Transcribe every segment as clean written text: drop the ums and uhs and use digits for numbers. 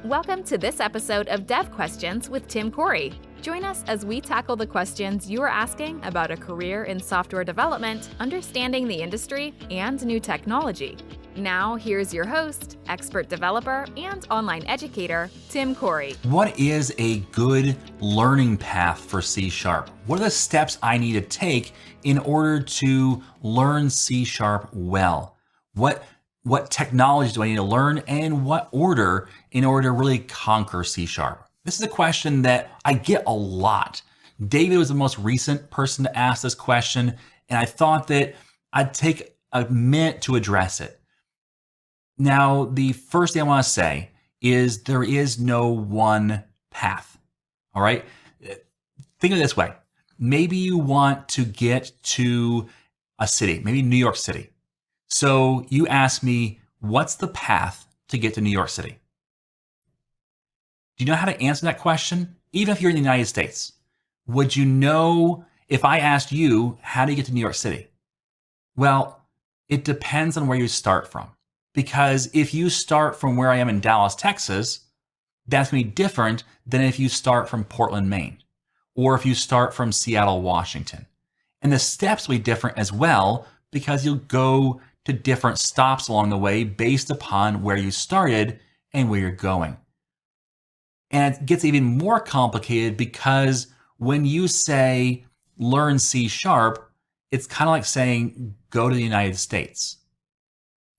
Welcome to this episode of Dev Questions with Tim Corey. Join us as we tackle the questions you are asking about a career in software development, understanding the industry, and new technology. Now, here's your host, expert developer, and online educator, Tim Corey. What is a good learning path for C#? What are the steps I need to take in order to learn C# well? What technology do I need to learn, and what order in order to really conquer C#? This is a question that I get a lot. David was the most recent person to ask this question, and I thought that I'd take a minute to address it. Now, the first thing I want to say is there is no one path. All right. Think of it this way. Maybe you want to get to a city, maybe New York City. So you ask me, what's the path to get to New York City? Do you know how to answer that question? Even if you're in the United States, would you know if I asked you, how do you get to New York City? Well, it depends on where you start from. Because if you start from where I am in Dallas, Texas, that's going to be different than if you start from Portland, Maine, or if you start from Seattle, Washington. And the steps will be different as well, because you'll go to different stops along the way based upon where you started and where you're going. And it gets even more complicated because when you say learn C#, it's kind of like saying go to the United States.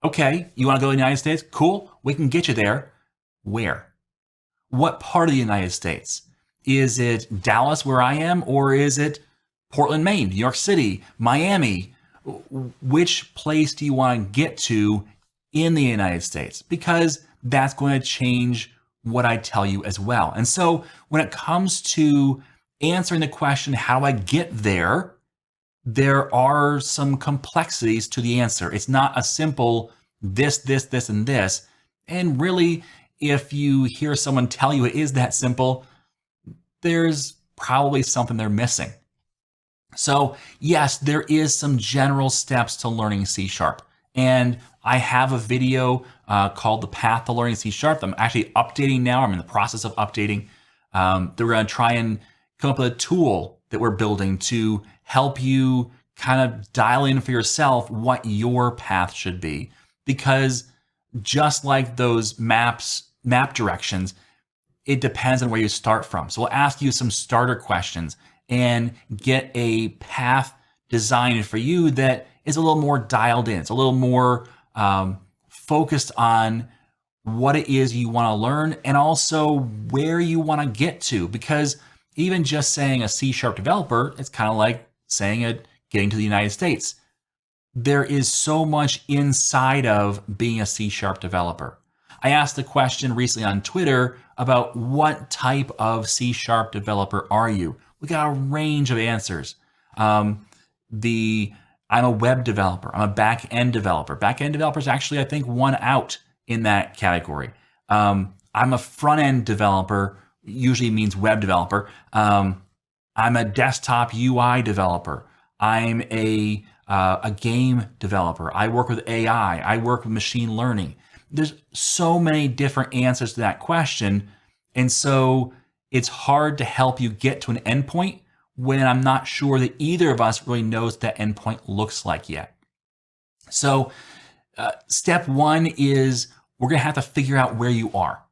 Okay, you want to go to the United States? Cool, we can get you there. Where? What part of the United States? Is it Dallas where I am, or is it Portland, Maine, New York City, Miami? Which place do you want to get to in the United States? Because that's going to change what I tell you as well. And so when it comes to answering the question, how do I get there? There are some complexities to the answer. It's not a simple this, and this. And really, if you hear someone tell you it is that simple, there's probably something they're missing. So yes, there is some general steps to learning C#. And I have a video called The Path to Learning C#. I'm actually updating now. I'm in the process of updating. That we're going to try and come up with a tool that we're building to help you kind of dial in for yourself what your path should be. Because just like those map directions, it depends on where you start from. So we'll ask you some starter questions and get a path designed for you that is a little more dialed in. It's a little more focused on what it is you want to learn and also where you want to get to. Because even just saying a C# developer, it's kind of like saying getting to the United States. There is so much inside of being a C# developer. I asked a question recently on Twitter about what type of C# developer are you? We got a range of answers. I'm a web developer. I'm a back-end developer. Back-end developer is actually, I think, one out in that category. I'm a front-end developer, usually means web developer. I'm a desktop UI developer. I'm a game developer. I work with AI. I work with machine learning. There's so many different answers to that question. And so it's hard to help you get to an endpoint when I'm not sure that either of us really knows what that endpoint looks like yet. So step one is we're going to have to figure out where you are,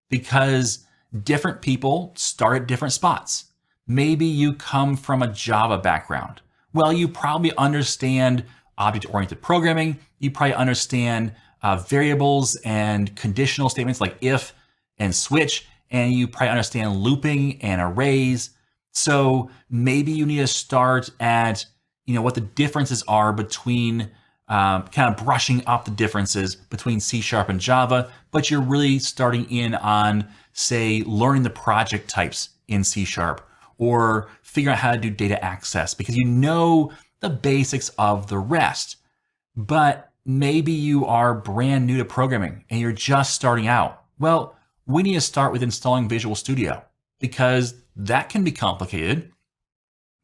because different people start at different spots. Maybe you come from a Java background. Well, you probably understand object-oriented programming. You probably understand variables and conditional statements like if and switch, and you probably understand looping and arrays. So maybe you need to start at, what the differences are between kind of brushing up the differences between C# and Java, but you're really starting in on, say, learning the project types in C# or figuring out how to do data access because you know the basics of the rest. But maybe you are brand new to programming and you're just starting out. Well, we need to start with installing Visual Studio because that can be complicated.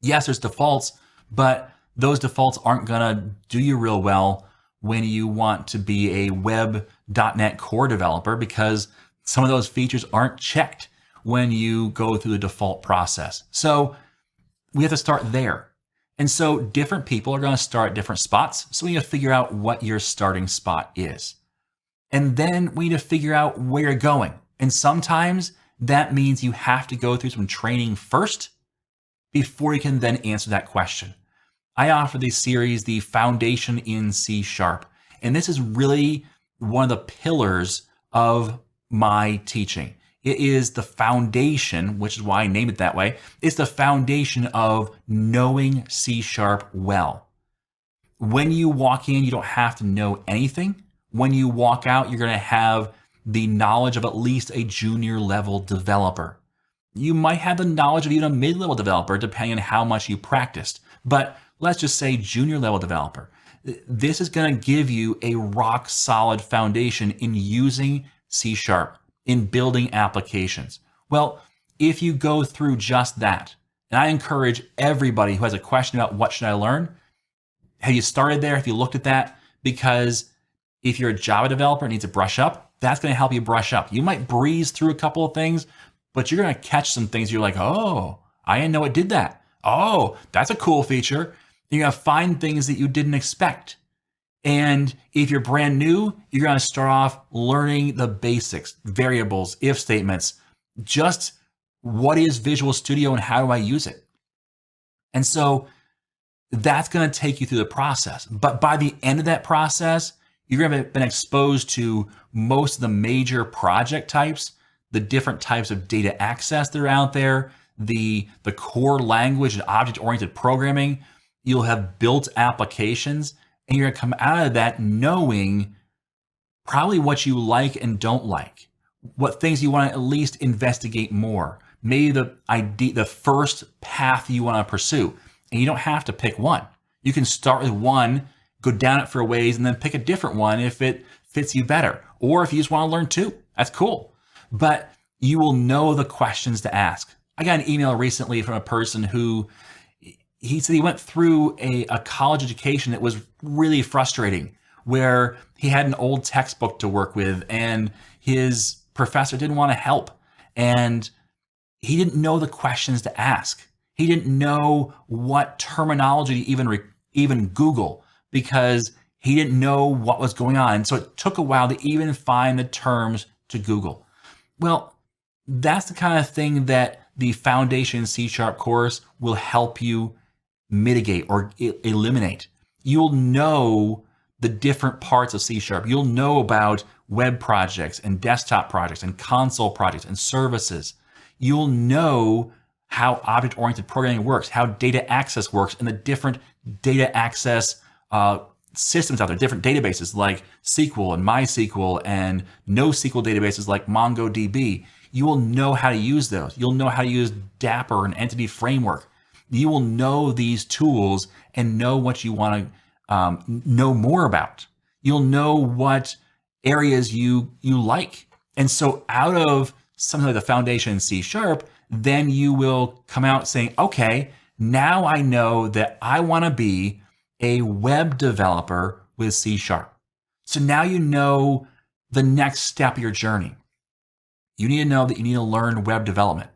Yes, there's defaults, but those defaults aren't going to do you real well when you want to be a web.NET Core developer because Some of those features aren't checked when you go through the default process. So we have to start there. And so different people are going to start at different spots. So we need to figure out what your starting spot is. And then we need to figure out where you're going. And sometimes that means you have to go through some training first before you can then answer that question. I offer this series, The Foundation in C#. And this is really one of the pillars of my teaching. It is the foundation, which is why I named it that way. It's the foundation of knowing C# well. When you walk in, you don't have to know anything. When you walk out, you're going to have the knowledge of at least a junior level developer. You might have the knowledge of even a mid-level developer, depending on how much you practiced. But let's just say junior level developer. This is going to give you a rock solid foundation in using C#, in building applications. Well, if you go through just that, and I encourage everybody who has a question about what should I learn, have you started there? Have you looked at that? Because if you're a Java developer and need to brush up, that's going to help you brush up. You might breeze through a couple of things, but you're going to catch some things you're like, oh, I didn't know it did that. Oh, that's a cool feature. You're going to find things that you didn't expect. And if you're brand new, you're going to start off learning the basics, variables, if statements, just what is Visual Studio and how do I use it? And so that's going to take you through the process. But by the end of that process, you're going to have been exposed to most of the major project types, the different types of data access that are out there, the core language and object-oriented programming. You'll have built applications, and you're going to come out of that knowing probably what you like and don't like, what things you want to at least investigate more, maybe the first path you want to pursue. And you don't have to pick one. You can start with one, go down it for a ways, and then pick a different one if it fits you better. Or if you just want to learn two, that's cool. But you will know the questions to ask. I got an email recently from a person who he said he went through a college education that was really frustrating, where he had an old textbook to work with and his professor didn't want to help. And he didn't know the questions to ask. He didn't know what terminology to even Google because he didn't know what was going on. And so it took a while to even find the terms to Google. Well, that's the kind of thing that the Foundation C# course will help you mitigate or eliminate. You'll know the different parts of C#. You'll know about web projects and desktop projects and console projects and services. You'll know how object-oriented programming works, how data access works, and the different data access systems out there, different databases like SQL and MySQL and NoSQL databases like MongoDB. You will know how to use those. You'll know how to use Dapper and Entity Framework. You will know these tools and know what you want to know more about. You'll know what areas you like. And so out of something like the Foundation in C#, then you will come out saying, okay, now I know that I want to be a web developer with C#. So now you know the next step of your journey. You need to know that you need to learn web development.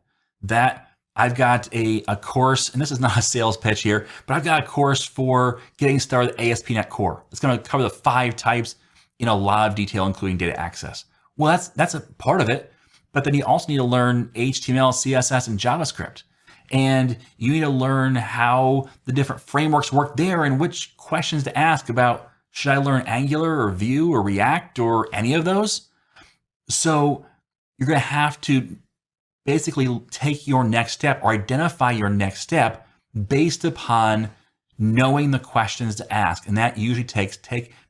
That I've got a course, and this is not a sales pitch here, but I've got a course for getting started with ASP.NET Core. It's going to cover the 5 types in a lot of detail, including data access. Well, that's a part of it, but then you also need to learn HTML, CSS, and JavaScript. And you need to learn how the different frameworks work there and which questions to ask about, should I learn Angular or Vue or React or any of those? So you're going to have to basically take your next step or identify your next step based upon knowing the questions to ask. And that usually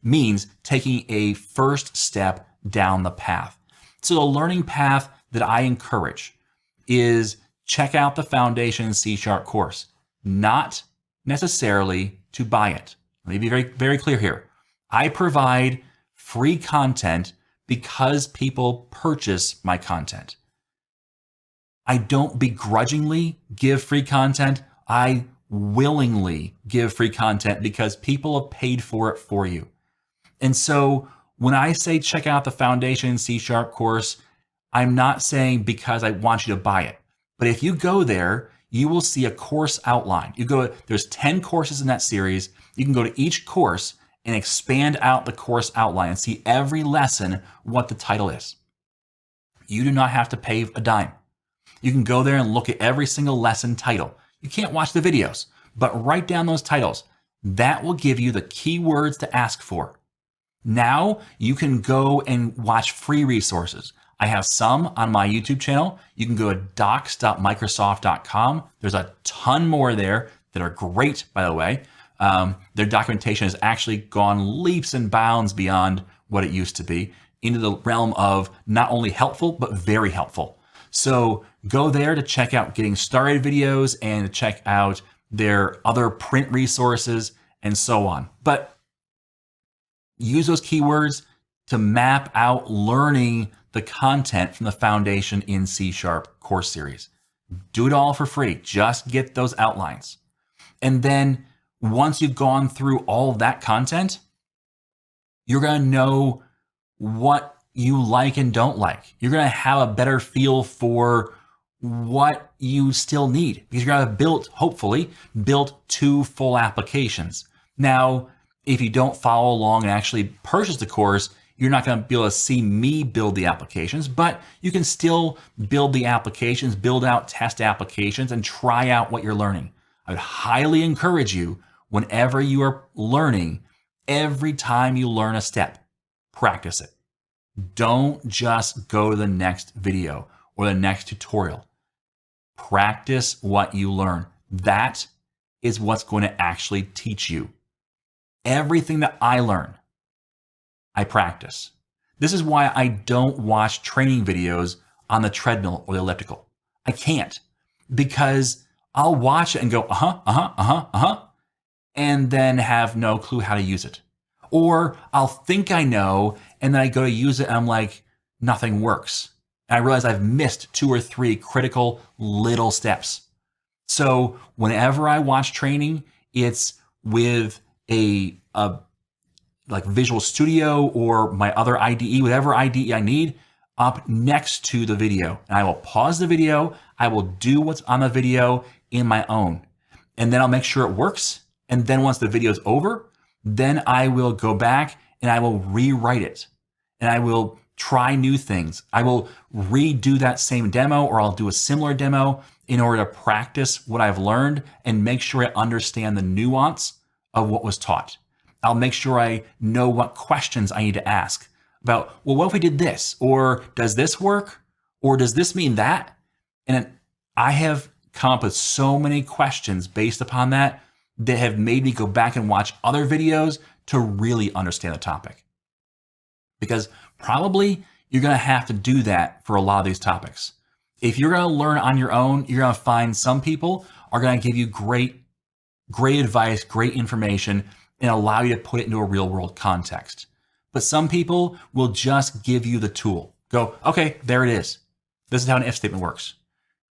means taking a first step down the path. So the learning path that I encourage is check out the Foundation C# course, not necessarily to buy it. Let me be very, very clear here. I provide free content because people purchase my content. I don't begrudgingly give free content. I willingly give free content because people have paid for it for you. And so when I say check out the Foundation C# course, I'm not saying because I want you to buy it, but if you go there, you will see a course outline. There's 10 courses in that series. You can go to each course and expand out the course outline and see every lesson what the title is. You do not have to pay a dime. You can go there and look at every single lesson title. You can't watch the videos, but write down those titles. That will give you the keywords to ask for. Now you can go and watch free resources. I have some on my YouTube channel. You can go to docs.microsoft.com. There's a ton more there that are great, by the way. Their documentation has actually gone leaps and bounds beyond what it used to be, into the realm of not only helpful, but very helpful. So go there to check out getting started videos and to check out their other print resources and so on. But use those keywords to map out learning the content from the Foundation in C# course series. Do it all for free. Just get those outlines. And then once you've gone through all of that content, you're going to know what you like and don't like. You're going to have a better feel for what you still need, because you're going to hopefully build 2 full applications. Now, if you don't follow along and actually purchase the course, you're not going to be able to see me build the applications, but you can still build the applications, build out test applications, and try out what you're learning. I would highly encourage you, whenever you are learning, every time you learn a step, practice it. Don't just go to the next video or the next tutorial. Practice what you learn. That is what's going to actually teach you. Everything that I learn, I practice. This is why I don't watch training videos on the treadmill or the elliptical. I can't, because I'll watch it and go, and then have no clue how to use it. Or I'll think I know, and then I go to use it and I'm like, nothing works. And I realize I've missed 2 or 3 critical little steps. So whenever I watch training, it's with a like Visual Studio or my other IDE, whatever IDE I need, up next to the video. And I will pause the video. I will do what's on the video in my own. And then I'll make sure it works. And then once the video is over, then I will go back and I will rewrite it. And I will try new things. I will redo that same demo, or I'll do a similar demo in order to practice what I've learned and make sure I understand the nuance of what was taught. I'll make sure I know what questions I need to ask about, well, what if we did this? Or does this work? Or does this mean that? And I have come up with so many questions based upon that that have made me go back and watch other videos to really understand the topic. Because probably you're going to have to do that for a lot of these topics. If you're going to learn on your own, you're going to find some people are going to give you great advice, great information, and allow you to put it into a real world context. But some people will just give you the tool. Go, okay, there it is. This is how an if statement works.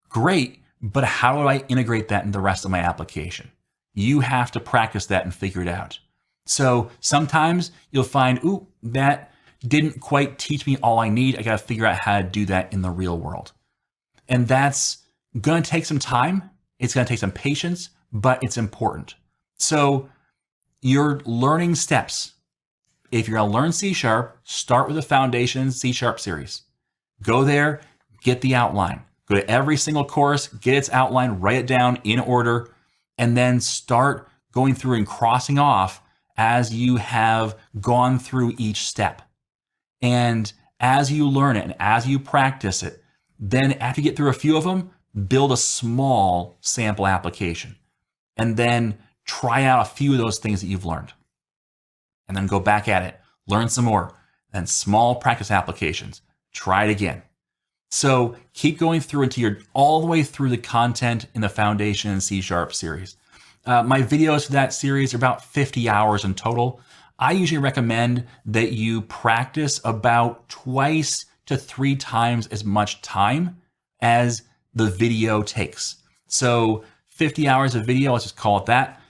Great, but how do I integrate that in the rest of my application? You have to practice that and figure it out. So sometimes you'll find, ooh, that didn't quite teach me all I need. I got to figure out how to do that in the real world. And that's going to take some time. It's going to take some patience, but it's important. So your learning steps, if you're going to learn C#, start with the Foundation C# series. Go there, get the outline. Go to every single course, get its outline, write it down in order, and then start going through and crossing off as you have gone through each step. And as you learn it and as you practice it, then after you get through a few of them, build a small sample application. And then try out a few of those things that you've learned. And then go back at it, learn some more, then small practice applications. Try it again. So keep going through until you're all the way through the content in the Foundation and C# series. My videos for that series are about 50 hours in total. I usually recommend that you practice about 2 to 3 times as much time as the video takes. So 50 hours of video, let's just call it that.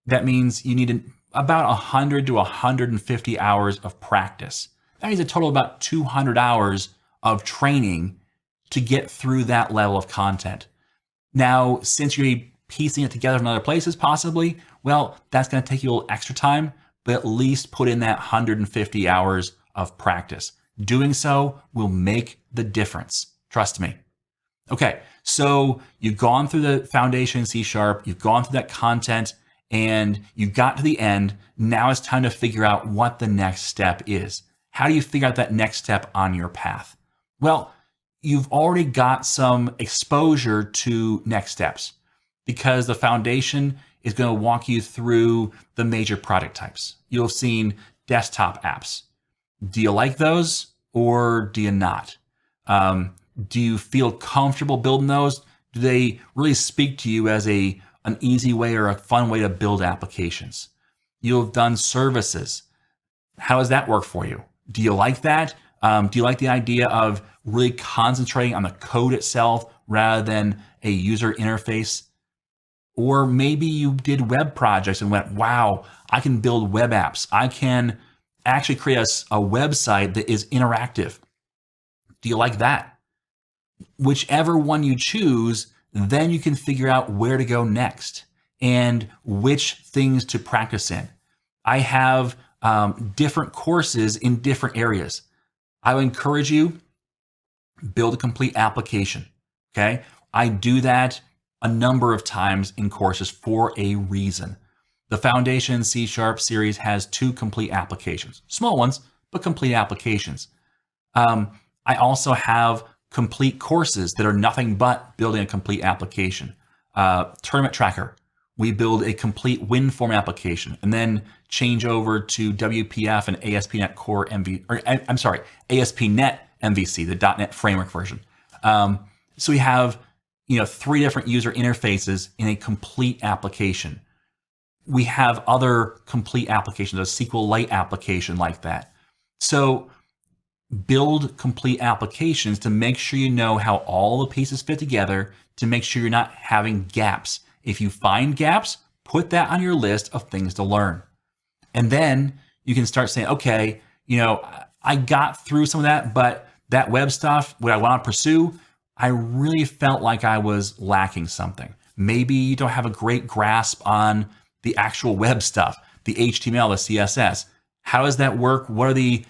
That means you need about 100 to 150 hours of practice. That means a total of about 200 hours of training to get through that level of content. Now, since you're piecing it together from other places possibly, well, that's going to take you a little extra time, but at least put in that 150 hours of practice. Doing so will make the difference. Trust me. Okay, so you've gone through the foundation in C#, you've gone through that content, and you got to the end. Now it's time to figure out what the next step is. How do you figure out that next step on your path? Well, you've already got some exposure to next steps because the foundation is going to walk you through the major product types. You'll have seen desktop apps. Do you like those or do you not? Do you feel comfortable building those? Do they really speak to you as an easy way or a fun way to build applications? You'll have done services. How does that work for you? Do you like that? Do you like the idea of really concentrating on the code itself rather than a user interface? Or maybe you did web projects and went, wow, I can build web apps. I can actually create a website that is interactive. Do you like that? Whichever one you choose, then you can figure out where to go next and which things to practice in. I have different courses in different areas. I would encourage you, build a complete application. Okay. I do that a number of times in courses for a reason. The Foundation C# series has 2 complete applications, small ones, but complete applications. I also have complete courses that are nothing but building a complete application. Tournament Tracker, we build a complete WinForm application and then change over to WPF and ASP.NET Core ASP.NET MVC, the .NET Framework version. So we have 3 different user interfaces in a complete application. We have other complete applications, a SQLite application like that. So build complete applications to make sure you know how all the pieces fit together, to make sure you're not having gaps. If you find gaps, put that on your list of things to learn. And then you can start saying, okay, I got through some of that, but that web stuff, what I want to pursue, I really felt like I was lacking something. Maybe you don't have a great grasp on the actual web stuff, the HTML, the CSS. How does that work? What are the,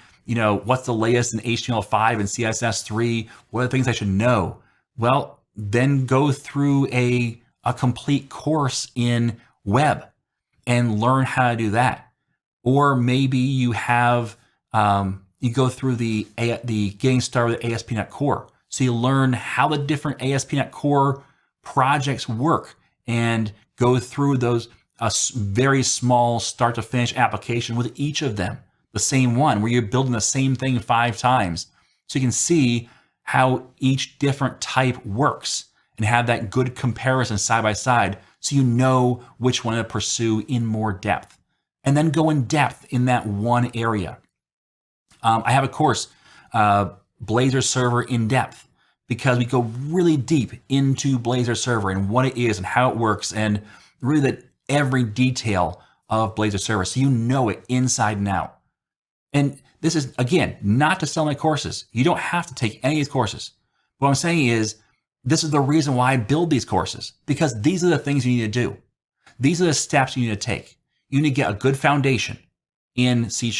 what's the latest in HTML5 and CSS3? What are the things I should know? Well, then go through a complete course in web and learn how to do that. Or maybe you have, you go through the getting started with ASP.NET Core. So you learn how the different ASP.NET Core projects work and go through those very small start to finish application with each of them, the same one where you're building the same thing 5 times. So you can see how each different type works and have that good comparison side by side so you know which one to pursue in more depth. And then go in depth in that one area. I have a course, Blazor Server in depth, because we go really deep into Blazor Server and what it is and how it works and really every detail of Blazor Server so you know it inside and out. And this is, again, not to sell my courses. You don't have to take any of these courses. What I'm saying is, this is the reason why I build these courses, because these are the things you need to do. These are the steps you need to take. You need to get a good foundation in C#.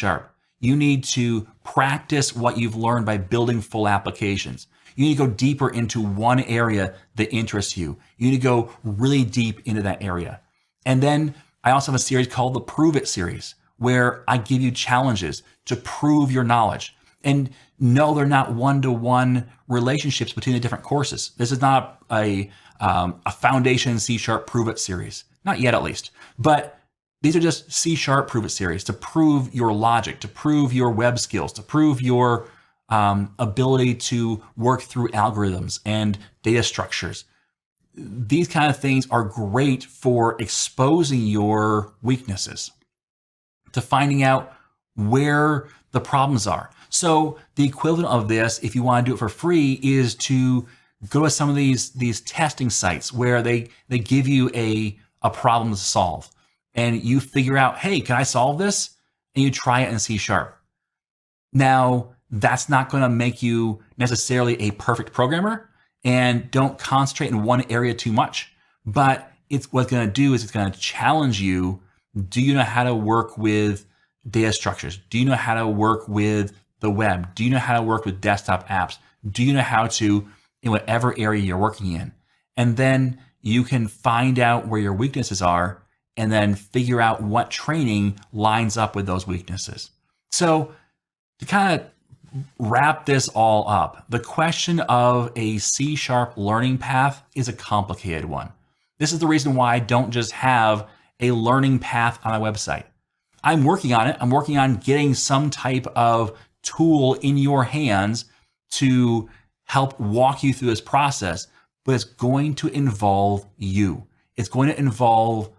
You need to practice what you've learned by building full applications. You need to go deeper into one area that interests you. You need to go really deep into that area. And then I also have a series called the Prove It series, where I give you challenges to prove your knowledge. And no, they're not one-to-one relationships between the different courses. This is not a Foundation C# Prove It series. Not yet, at least. But these are just C# Prove It series to prove your logic, to prove your web skills, to prove your ability to work through algorithms and data structures. These kind of things are great for exposing your weaknesses, to finding out where the problems are. So the equivalent of this, if you want to do it for free, is to go to some of these testing sites where they give you a problem to solve. And you figure out, hey, can I solve this? And you try it in C#. Now, that's not going to make you necessarily a perfect programmer, and don't concentrate in one area too much. But it's what's going to do is it's going to challenge you. Do you know how to work with data structures? Do you know how to work with the web? Do you know how to work with desktop apps? Do you know how to, in whatever area you're working in? And then you can find out where your weaknesses are and then figure out what training lines up with those weaknesses. So to kind of wrap this all up, the question of a C# learning path is a complicated one. This is the reason why I don't just have a learning path on my website. I'm working on it. I'm working on getting some type of tool in your hands to help walk you through this process, but it's going to involve you. It's going to involve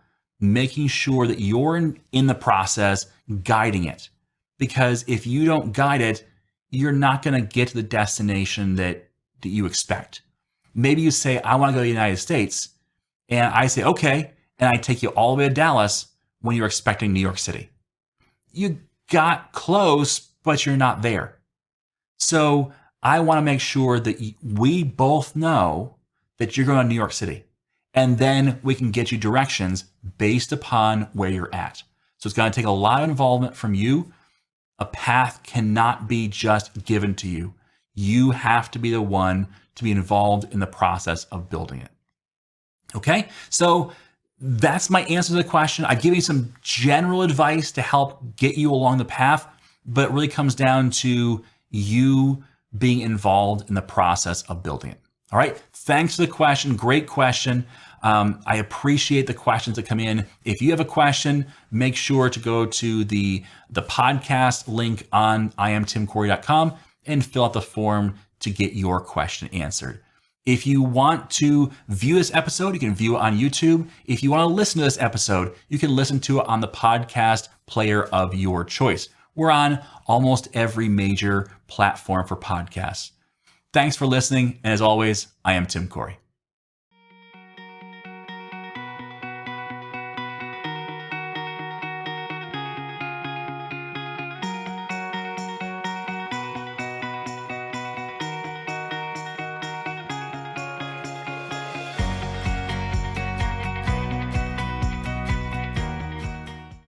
making sure that you're in the process guiding it. Because if you don't guide it, you're not going to get to the destination that you expect. Maybe you say, I want to go to the United States. And I say, okay. And I take you all the way to Dallas when you're expecting New York City. You got close, but you're not there. So I want to make sure that we both know that you're going to New York City. And then we can get you directions based upon where you're at. So it's going to take a lot of involvement from you. A path cannot be just given to you. You have to be the one to be involved in the process of building it. Okay, so that's my answer to the question. I give you some general advice to help get you along the path, but it really comes down to you being involved in the process of building it. All right, thanks for the question. Great question. I appreciate the questions that come in. If you have a question, make sure to go to the podcast link on IAmTimCorey.com and fill out the form to get your question answered. If you want to view this episode, you can view it on YouTube. If you want to listen to this episode, you can listen to it on the podcast player of your choice. We're on almost every major platform for podcasts. Thanks for listening. And as always, I am Tim Corey.